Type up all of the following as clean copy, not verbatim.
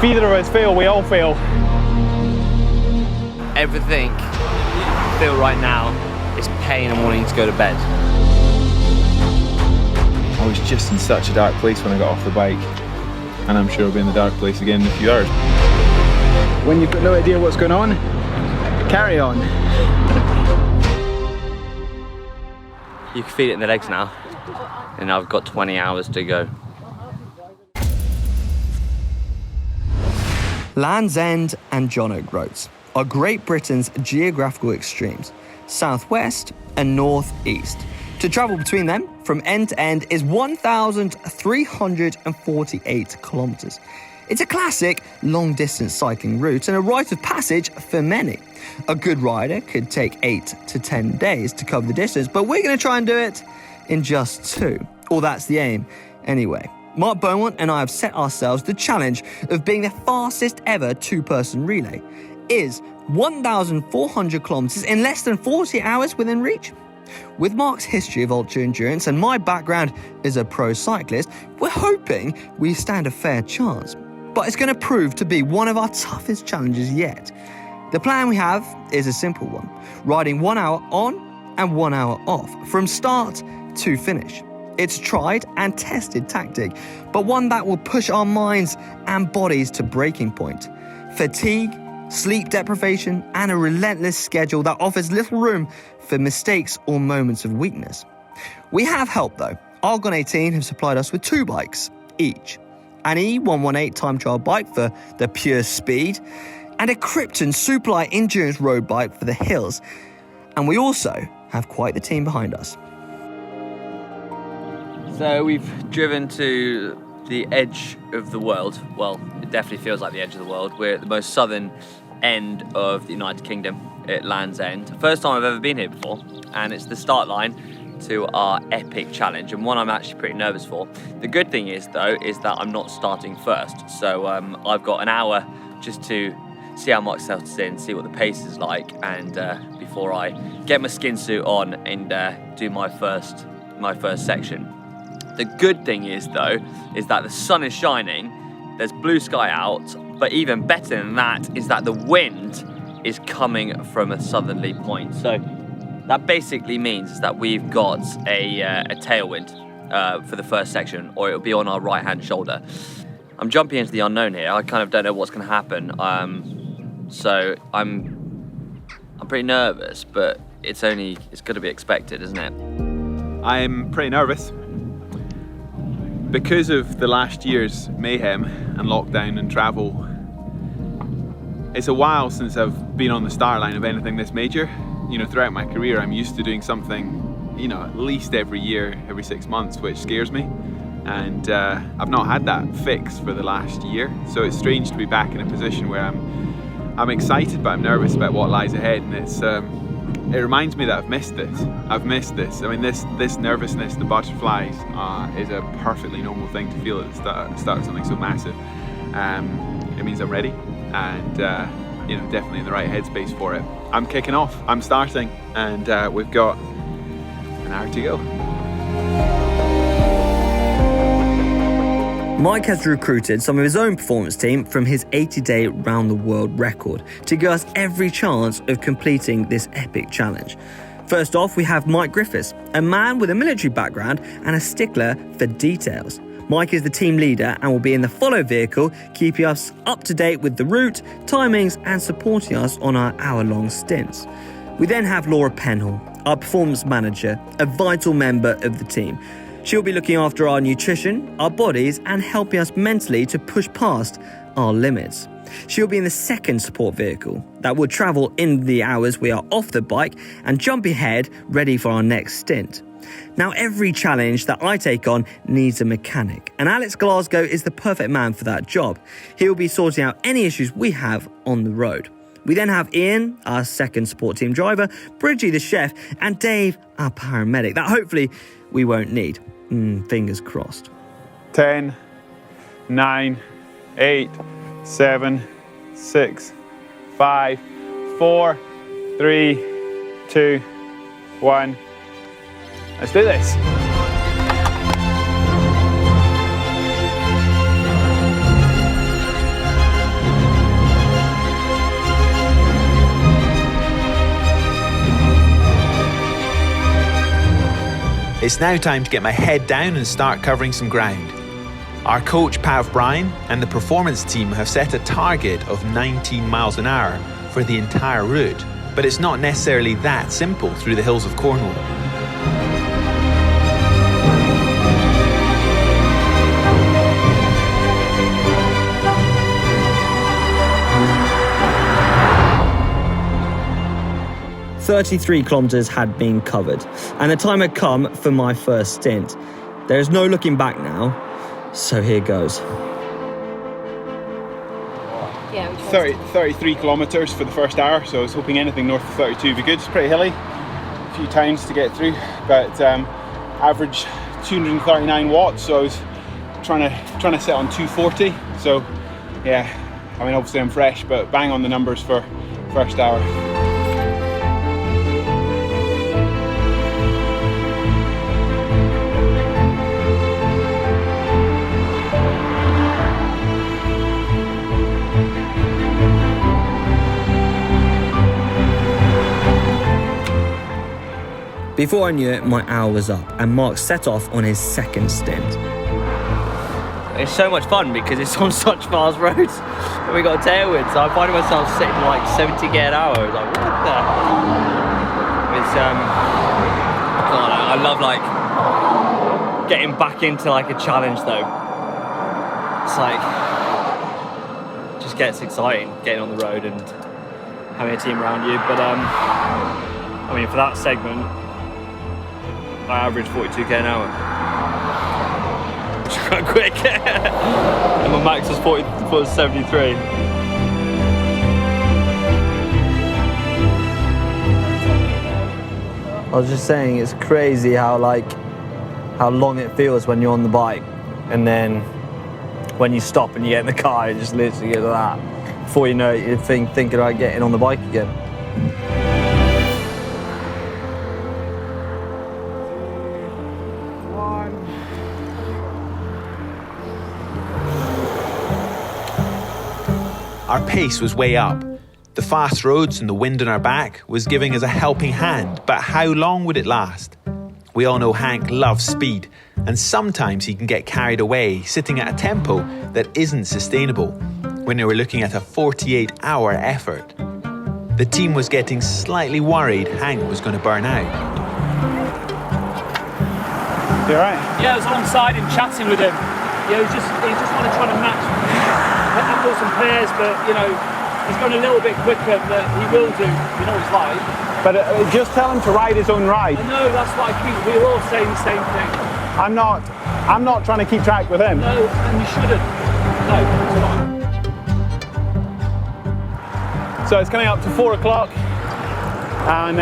If either of us fail, we all fail. Everything I feel right now is pain and wanting to go to bed. I was just in such a dark place when I got off the bike, and I'm sure I'll be in the dark place again in a few hours. When you've got no idea what's going on, carry on. You can feel it in the legs now, and I've got 20 hours to go. Land's End and John O'Groats are Great Britain's geographical extremes, southwest and northeast. To travel between them from end to end is 1,348 kilometres. It's a classic long-distance cycling route and a rite of passage for many. A good rider could take 8 to 10 days to cover the distance, but we're going to try and do it in just 2. Or that's the aim, anyway. Mark Beaumont and I have set ourselves the challenge of being the fastest ever two-person relay. Is 1,400 kilometres in less than 40 hours within reach? With Mark's history of ultra-endurance and my background as a pro cyclist, we're hoping we stand a fair chance. But it's going to prove to be one of our toughest challenges yet. The plan we have is a simple one, riding 1 hour on and 1 hour off, from start to finish. It's a tried and tested tactic, but one that will push our minds and bodies to breaking point. Fatigue, sleep deprivation, and a relentless schedule that offers little room for mistakes or moments of weakness. We have help though. Argon 18 have supplied us with 2 bikes each. An E118 time trial bike for the pure speed, and a Krypton Superlight endurance road bike for the hills. And we also have quite the team behind us. So we've driven to the edge of the world. Well, it definitely feels like the edge of the world. We're at the most southern end of the United Kingdom at Land's End. First time I've ever been here before, and it's the start line to our epic challenge, and one I'm actually pretty nervous for. The good thing is though, is that I'm not starting first. So I've got an hour just to see how much settles in, see what the pace is like, and before I get my skin suit on and do my first section. The good thing is though, is that the sun is shining, there's blue sky out, but even better than that is that the wind is coming from a southerly point. So that basically means is that we've got a tailwind for the first section, or it'll be on our right hand shoulder. I'm jumping into the unknown here. I kind of don't know what's going to happen. So I'm pretty nervous, but it's got to be expected, isn't it? I'm pretty nervous because of the last year's mayhem and lockdown and travel. It's a while since I've been on the start line of anything this major. You know, throughout my career, I'm used to doing something, you know, at least every year, every 6 months, which scares me. And I've not had that fix for the last year. So it's strange to be back in a position where I'm excited, but I'm nervous about what lies ahead. And it reminds me that I've missed this. I mean, this nervousness, the butterflies, is a perfectly normal thing to feel at the start of something so massive. It means I'm ready, and you know, definitely in the right headspace for it. I'm kicking off, I'm starting, and we've got an hour to go. Mike has recruited some of his own performance team from his 80-day round-the-world record to give us every chance of completing this epic challenge. First off, we have Mike Griffiths, a man with a military background and a stickler for details. Mike is the team leader and will be in the follow vehicle, keeping us up to date with the route, timings, and supporting us on our hour-long stints. We then have Laura Penhall, our performance manager, a vital member of the team. She'll be looking after our nutrition, our bodies, and helping us mentally to push past our limits. She'll be in the second support vehicle that will travel in the hours we are off the bike and jump ahead, ready for our next stint. Now, every challenge that I take on needs a mechanic, and Alex Glasgow is the perfect man for that job. He'll be sorting out any issues we have on the road. We then have Ian, our second support team driver, Bridgie the chef, and Dave, our paramedic, that hopefully we won't need. Fingers crossed. 10, 9, 8, 7, 6, 5, 4, 3, 2, 1. Let's do this. It's now time to get my head down and start covering some ground. Our coach Pav Bryan and the performance team have set a target of 19 miles an hour for the entire route, but it's not necessarily that simple through the hills of Cornwall. "33 kilometres had been covered, and the time had come for my first stint. There is no looking back now, so here goes." 33 kilometres for the first hour, so I was hoping anything north of 32 would be good. It's pretty hilly, a few towns to get through, but average 239 watts, so I was trying to set on 240. So yeah, I mean obviously I'm fresh, but bang on the numbers for first hour. Before I knew it, my hour was up, and Mark set off on his second stint. It's so much fun because it's on such fast roads and we got a tailwind, so I'm finding myself sitting like 70 k an hour. Like, what the? It's God, I love like getting back into like a challenge though. It's like just gets exciting getting on the road and having a team around you. But I mean, for that segment, I average 42 k an hour. Which is quite quick. And my max was 73. I was just saying, it's crazy how long it feels when you're on the bike, and then when you stop and you get in the car, it just literally gets like that. Before you know it, you're thinking about getting on the bike again. Our pace was way up. The fast roads and the wind on our back was giving us a helping hand, but how long would it last? We all know Hank loves speed, and sometimes he can get carried away, sitting at a tempo that isn't sustainable when we were looking at a 48-hour effort. The team was getting slightly worried Hank was going to burn out. You alright? Yeah, I was alongside him chatting with him. Yeah, he just wanted to try to match Hampus and pairs, but you know, he's going a little bit quicker than he will do. You know what he's like. But just tell him to ride his own ride. I know, that's what I keep. We're all saying the same thing. I'm not trying to keep track with him. No, and you shouldn't. No, it's not. So it's coming up to 4 o'clock, and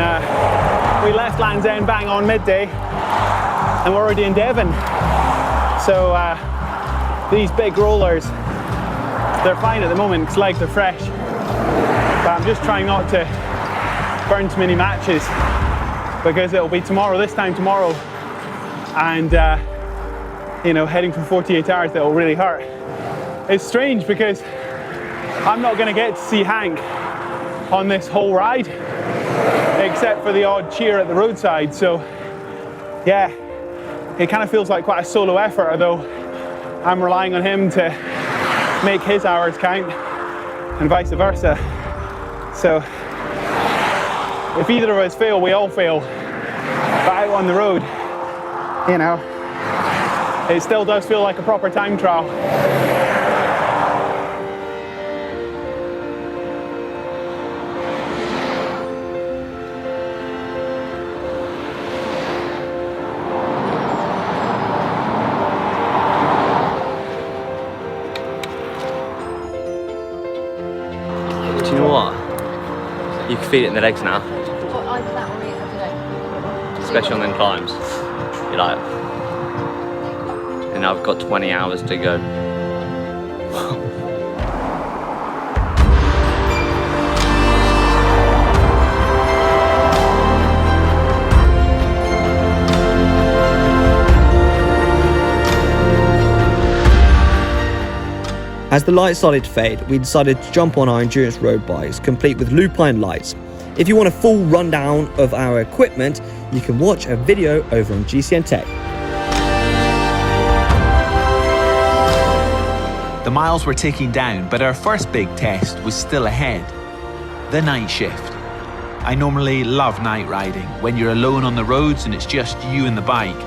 we left Land's End bang on midday, and we're already in Devon. So these big rollers, they're fine at the moment because legs are fresh, but I'm just trying not to burn too many matches because it'll be tomorrow, this time tomorrow, and you know, heading for 48 hours that'll really hurt. It's strange because I'm not going to get to see Hank on this whole ride except for the odd cheer at the roadside, so yeah, it kind of feels like quite a solo effort, although I'm relying on him to make his hours count and vice versa. So if either of us fail, we all fail. But out on the road, you know, it still does feel like a proper time trial. Do you know what? You can feel it in the legs now. Especially on them climbs. You're like, and I've got 20 hours to go. As the lights started to fade, we decided to jump on our endurance road bikes, complete with Lupine lights. If you want a full rundown of our equipment, you can watch a video over on GCN Tech. The miles were ticking down, but our first big test was still ahead. The night shift. I normally love night riding, when you're alone on the roads and it's just you and the bike.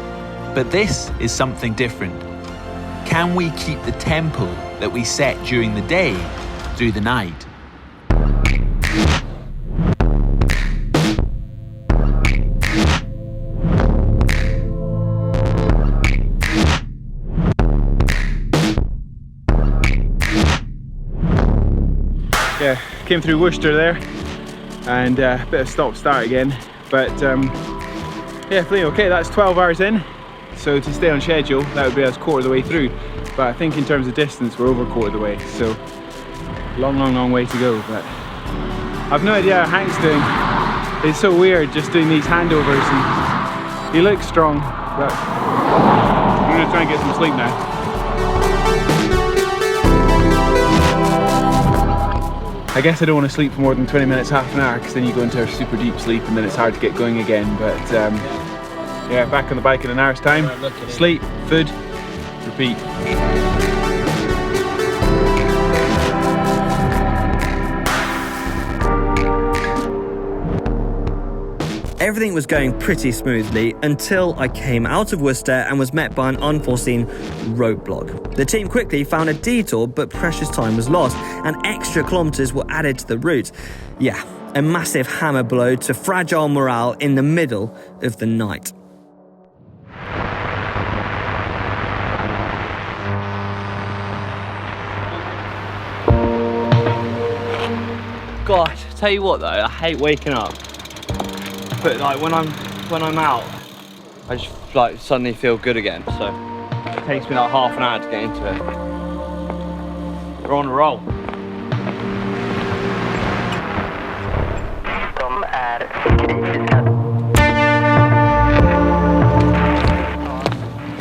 But this is something different. Can we keep the tempo that we set during the day through the night? Yeah, came through Worcester there, and a bit of stop-start again, but yeah, feeling okay. That's 12 hours in, so to stay on schedule, that would be us quarter of the way through, but I think in terms of distance, we're over quarter of the way, so long way to go, but I've no idea how Hank's doing. It's so weird just doing these handovers, and he looks strong, but I'm gonna try and get some sleep now. I guess I don't want to sleep for more than 20 minutes, half an hour, because then you go into a super deep sleep and then it's hard to get going again. But yeah, back on the bike in an hour's time. Sleep, food, repeat. Everything was going pretty smoothly until I came out of Worcester and was met by an unforeseen roadblock. The team quickly found a detour, but precious time was lost and extra kilometres were added to the route. Yeah, a massive hammer blow to fragile morale in the middle of the night. Gosh, tell you what though, I hate waking up. But like when I'm out, I just like suddenly feel good again. So it takes me like half an hour to get into it. We're on a roll.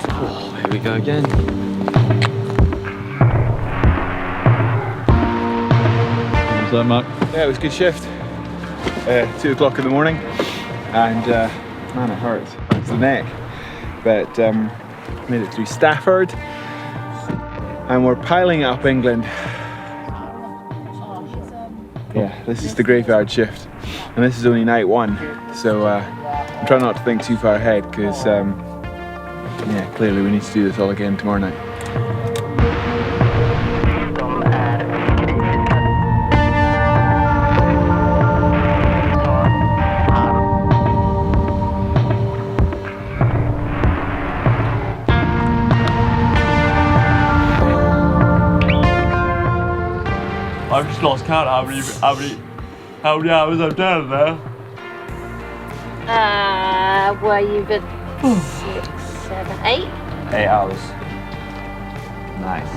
Oh, here we go again. What's that, Mark? Yeah, it was a good shift. 2 o'clock in the morning, and man, it hurts. It's the neck. But made it through Stafford, and we're piling up England. Yeah, this is the graveyard shift, and this is only night 1. So I'm trying not to think too far ahead, because yeah, clearly we need to do this all again tomorrow night. I've just lost count how many hours I've done now. Were you good? 6, 7, 8? 8 hours. Nice.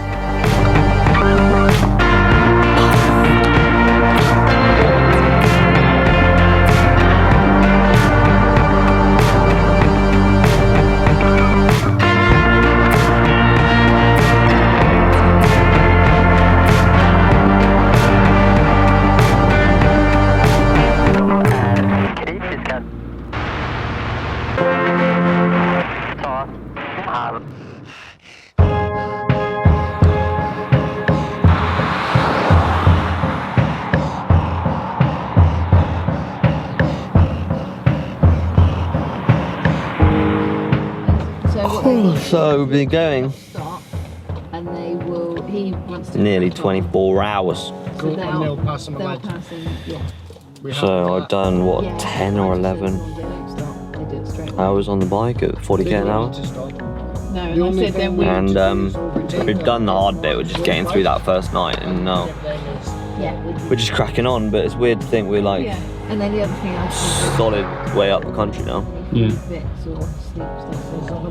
So we've been going And they will, he wants to nearly 24 hours. So they'll pass them away. So I've done what, 10 or 11 hours on the bike at 40k an hour. No, and I said then we And we've done the hard bit, we're just getting through that first night, and now we're just cracking on. But it's weird to think we're like and then the other thing I solid way up the country now.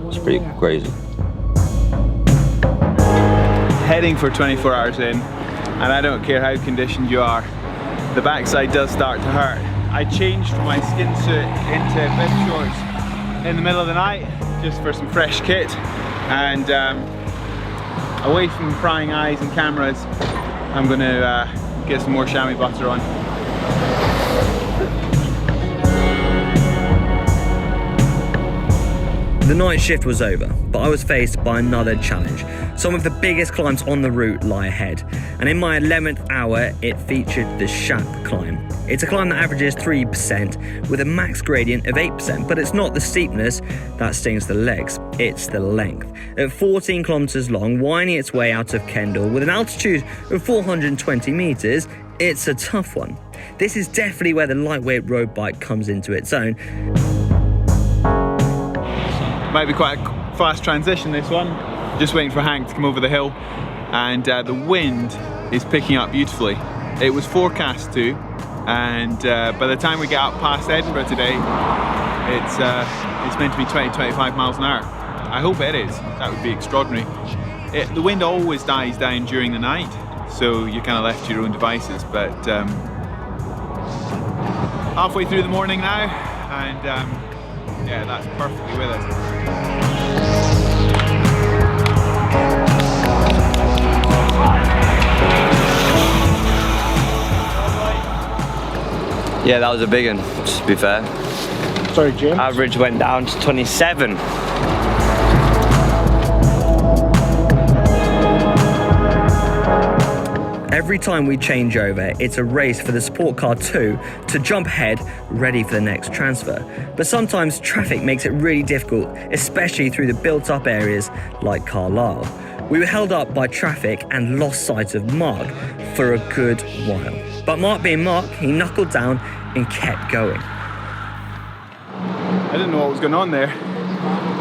It's pretty crazy. Heading for 24 hours in, and I don't care how conditioned you are, the backside does start to hurt. I changed from my skin suit into bib shorts in the middle of the night just for some fresh kit, and away from prying eyes and cameras, I'm going to get some more Chamois Butt'r on. The night shift was over, but I was faced by another challenge. Some of the biggest climbs on the route lie ahead, and in my 11th hour, it featured the Shap climb. It's a climb that averages 3% with a max gradient of 8%, but it's not the steepness that stings the legs, it's the length. At 14 kilometers long, winding its way out of Kendal with an altitude of 420 meters, it's a tough one. This is definitely where the lightweight road bike comes into its own. Might be quite a fast transition, this one. Just waiting for Hank to come over the hill, and the wind is picking up beautifully. It was forecast to, and by the time we get up past Edinburgh today, it's meant to be 20-25 miles an hour. I hope it is. That would be extraordinary. The wind always dies down during the night, so you're kind of left to your own devices. But halfway through the morning now, and yeah, that's perfectly with us. Yeah, that was a big one, to be fair. Sorry, James. Average went down to 27. Every time we change over, it's a race for the support car 2 to jump ahead, ready for the next transfer. But sometimes traffic makes it really difficult, especially through the built-up areas like Carlisle. We were held up by traffic and lost sight of Mark for a good while. But Mark being Mark, he knuckled down and kept going. I didn't know what was going on there.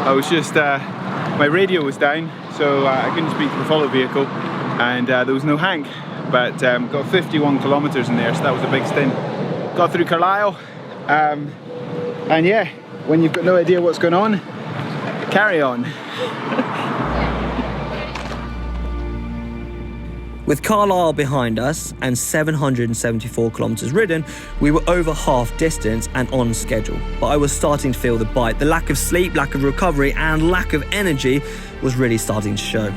I was just, my radio was down, so I couldn't speak to the follow vehicle, and there was no Hank. But got 51 kilometers in there, so that was a big stint. Got through Carlisle, and yeah, when you've got no idea what's going on, carry on. With Carlisle behind us and 774 kilometers ridden, we were over half distance and on schedule. But I was starting to feel the bite. The lack of sleep, lack of recovery, and lack of energy was really starting to show.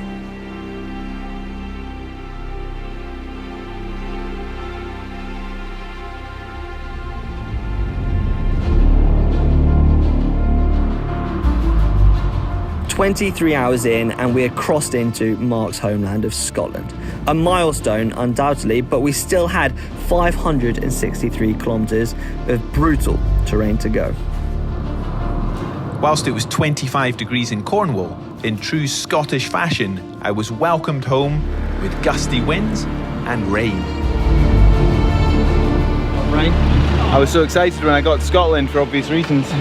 "23 hours in and we had crossed into Mark's homeland of Scotland. A milestone undoubtedly, but we still had 563 kilometres of brutal terrain to go. Whilst it was 25 degrees in Cornwall, in true Scottish fashion, I was welcomed home with gusty winds and rain. Right. I was so excited when I got to Scotland for obvious reasons.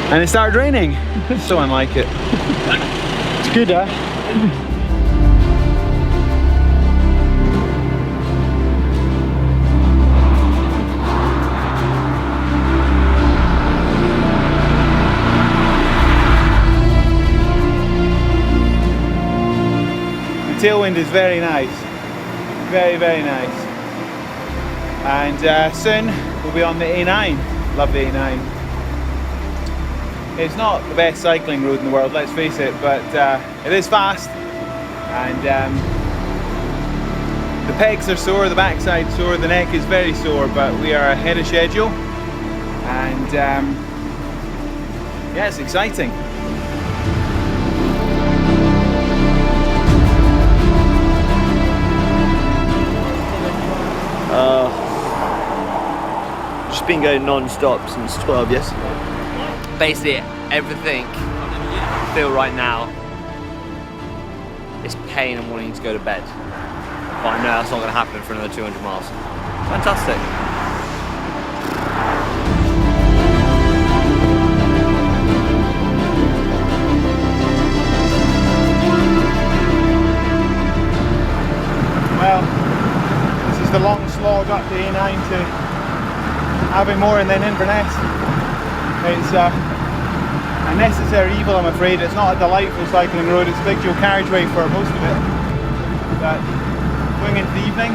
And it started raining. So unlike it. It's good, huh? The tailwind is very nice. Very, very nice. And soon we'll be on the A9. Love the A9. It's not the best cycling road in the world, let's face it, but it is fast, and the pegs are sore, the backside sore, the neck is very sore, but we are ahead of schedule, and yeah, it's exciting. Just been going non-stop since 12 yesterday. Basically, everything I feel right now is pain and wanting to go to bed. But I know that's not going to happen for another 200 miles. Fantastic. Well, this is the long slog up the A9 to Aviemore and then Inverness. It's a necessary evil, I'm afraid. It's not a delightful cycling road, it's a big dual carriageway for most of it. But going into the evening,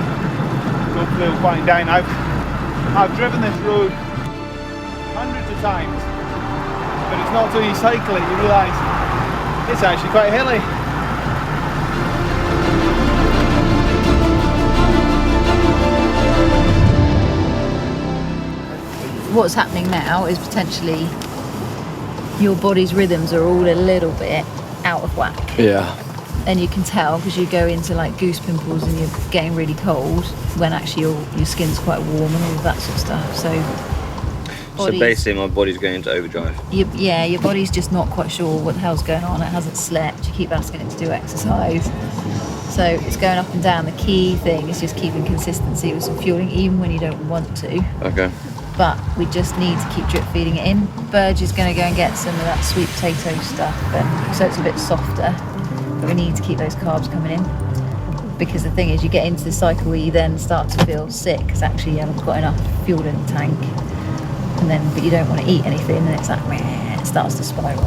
hopefully it'll quieten down. I've driven this road hundreds of times, but it's not until you cycle it you realise it's actually quite hilly. What's happening now is potentially your body's rhythms are all a little bit out of whack. Yeah. And you can tell because you go into like goose pimples and you're getting really cold when actually your skin's quite warm and all of that sort of stuff. So basically my body's going into overdrive. Your body's just not quite sure what the hell's going on. It hasn't slept. You keep asking it to do exercise. So it's going up and down. The key thing is just keeping consistency with some fueling even when you don't want to. Okay. But we just need to keep drip feeding it in. Burge is going to go and get some of that sweet potato stuff, so it's a bit softer. But we need to keep those carbs coming in. Because the thing is, you get into the cycle where you then start to feel sick because actually you haven't got enough fuel in the tank. But you don't want to eat anything, and it's like, it starts to spiral.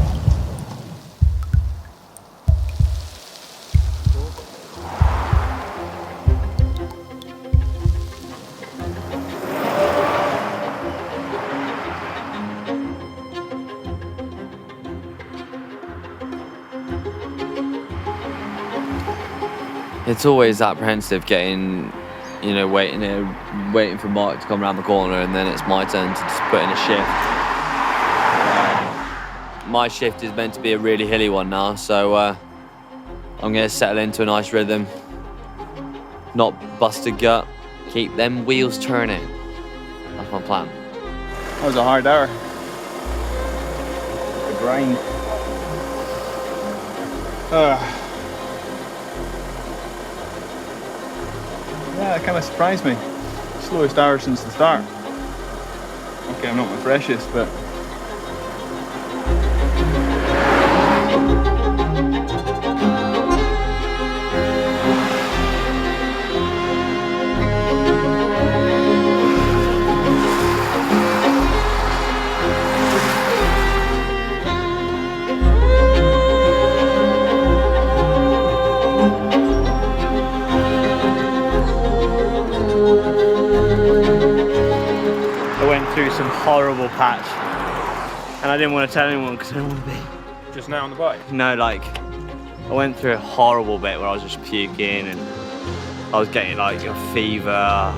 It's always apprehensive getting, waiting for Mark to come around the corner, and then it's my turn to just put in a shift. My shift is meant to be a really hilly one now, so I'm going to settle into a nice rhythm, not bust a gut, keep them wheels turning. That's my plan. That was a hard hour. The grind. Yeah, that kind of surprised me. Slowest hour since the start. Okay, I'm not my freshest, but some horrible patch, and I didn't want to tell anyone because I didn't want to be. Just now on the bike? No, like I went through a horrible bit where I was just puking and I was getting like a fever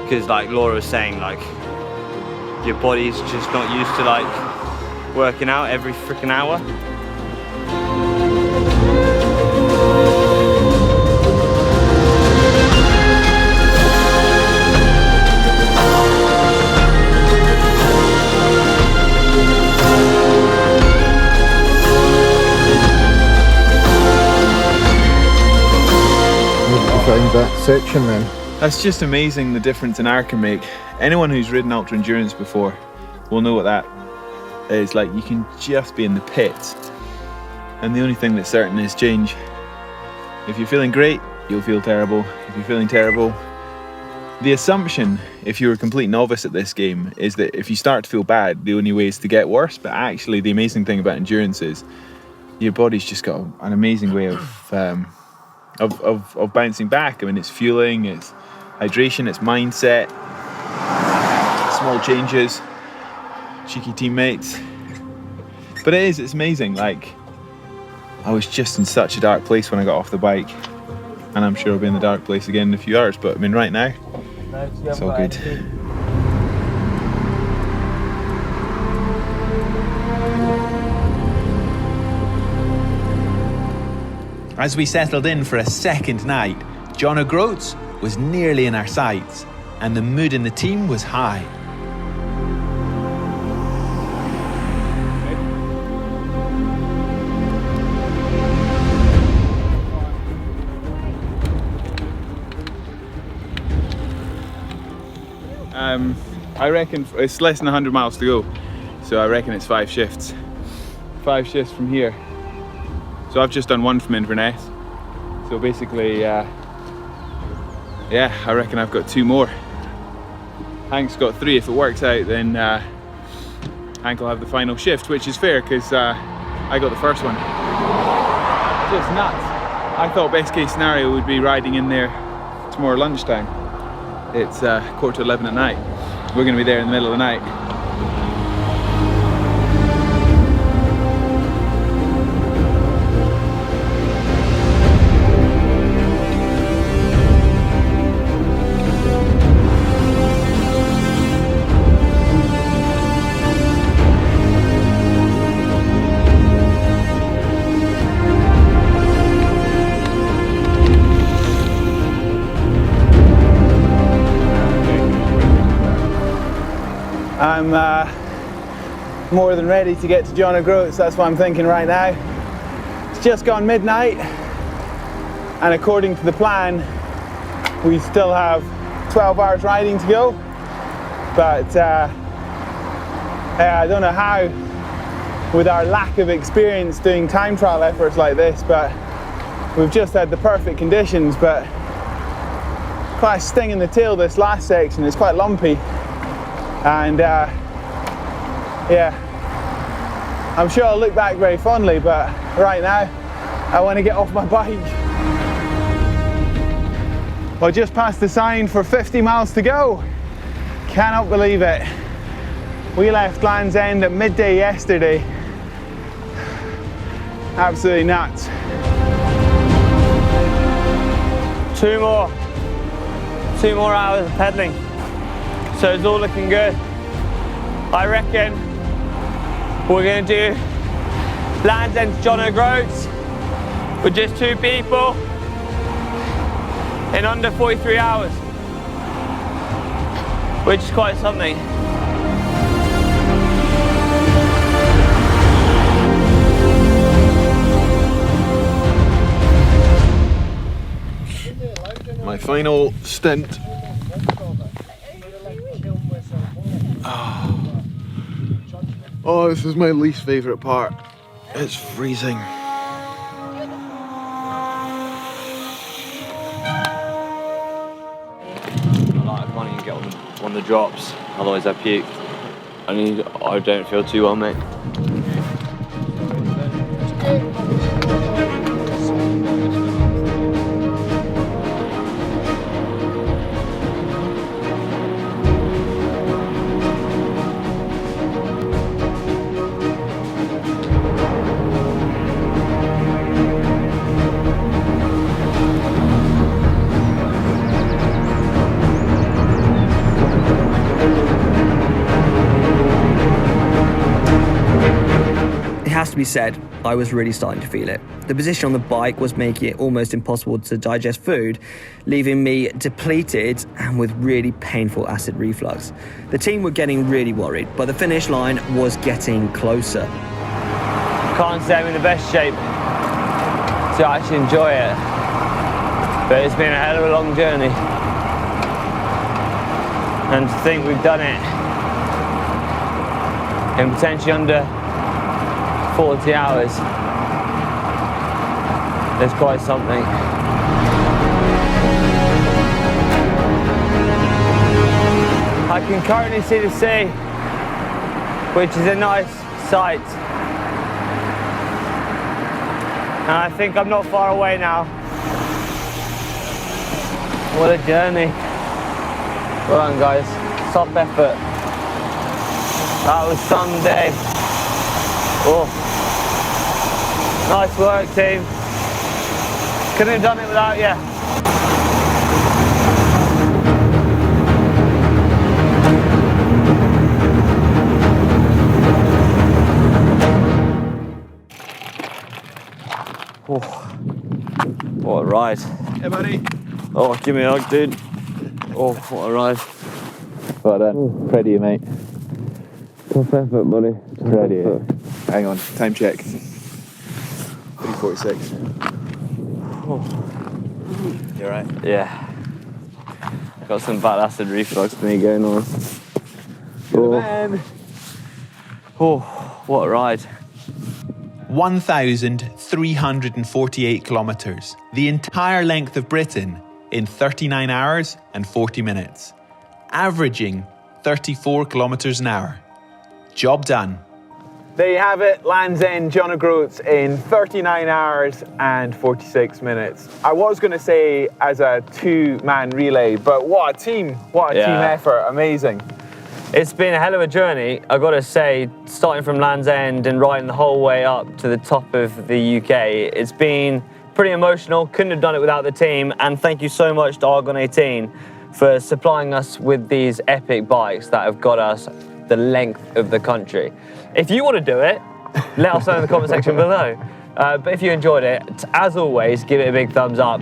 because like Laura was saying, like your body's just not used to like working out every freaking hour. That section then. that's just amazing the difference an hour can make. Anyone who's ridden ultra endurance before will know what that is like. You can just be in the pits, and the only thing that's certain is change. If you're feeling great, you'll feel terrible. If you're feeling terrible, the assumption, if you're a complete novice at this game, is that if you start to feel bad, the only way is to get worse. But actually, the amazing thing about endurance is your body's just got an amazing way of bouncing back. I mean, it's fueling, it's hydration, it's mindset, small changes, cheeky teammates. But it's amazing. Like, I was just in such a dark place when I got off the bike, and I'm sure I'll be in the dark place again in a few hours, but I mean, right now, it's all good. As we settled in for a second night, John Groats was nearly in our sights, and the mood in the team was high. I reckon it's less than 100 miles to go, so I reckon it's 5 shifts. 5 shifts from here. So I've just done one from Inverness. So basically, yeah, I reckon I've got 2 more. Hank's got 3. If it works out, then Hank will have the final shift, which is fair because I got the first one. Just nuts. I thought best case scenario would be riding in there tomorrow lunchtime. It's 11:15 at night. We're going to be there in the middle of the night. I'm more than ready to get to John O'Groats. That's what I'm thinking right now. It's just gone midnight, and according to the plan, we still have 12 hours riding to go. But I don't know how, with our lack of experience doing time trial efforts like this, but we've just had the perfect conditions, but quite a sting in the tail this last section. It's quite lumpy, and yeah, I'm sure I'll look back very fondly, but right now I want to get off my bike. Well, just past the sign for 50 miles to go. Cannot believe it. We left Land's End at midday yesterday. Absolutely nuts. 2 more hours of pedaling, so it's all looking good. I reckon we're going to do Land's End to John O'Groats with just 2 people in under 43 hours, which is quite something. My final stint. Oh, this is my least favourite part. It's freezing. I can't even get on the drops, otherwise I puke. I don't feel too well, mate. It has to be said, I was really starting to feel it. The position on the bike was making it almost impossible to digest food, leaving me depleted and with really painful acid reflux. The team were getting really worried, but the finish line was getting closer. Can't say I'm in the best shape to actually enjoy it, but it's been a hell of a long journey. And to think we've done it in potentially under 40 hours, it's quite something. I can currently see the sea, which is a nice sight. And I think I'm not far away now. What a journey. Well done, guys. Top effort. That was some day. Oh. Nice work, team. Couldn't have done it without you. Oh. What a ride. Hey, buddy. Oh, give me a hug, dude. Oh, what a ride. Well done. Proud of you, mate. Top effort, buddy. Proud of you. Hang on, time check. 3:46. Oh. You alright? Yeah. Got some bad acid reflux for me going on. You're the man. Oh, what a ride. 1,348 kilometres, the entire length of Britain, in 39 hours and 40 minutes, averaging 34 kilometres an hour. Job done. There you have it, Land's End, John O'Groats in 39 hours and 46 minutes. I was going to say as a 2-man relay, but what a team effort, amazing. It's been a hell of a journey, I've got to say, starting from Land's End and riding the whole way up to the top of the UK. It's been pretty emotional, couldn't have done it without the team, and thank you so much to Argon 18 for supplying us with these epic bikes that have got us the length of the country. If you want to do it, let us know in the comment section below. But if you enjoyed it, as always, give it a big thumbs up.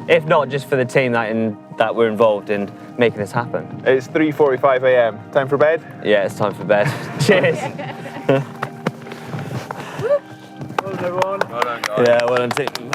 If not, just for the team that that were involved in making this happen. It's 3:45 a.m. Time for bed? Yeah, it's time for bed. Cheers. Well done, everyone. Yeah, well done, team.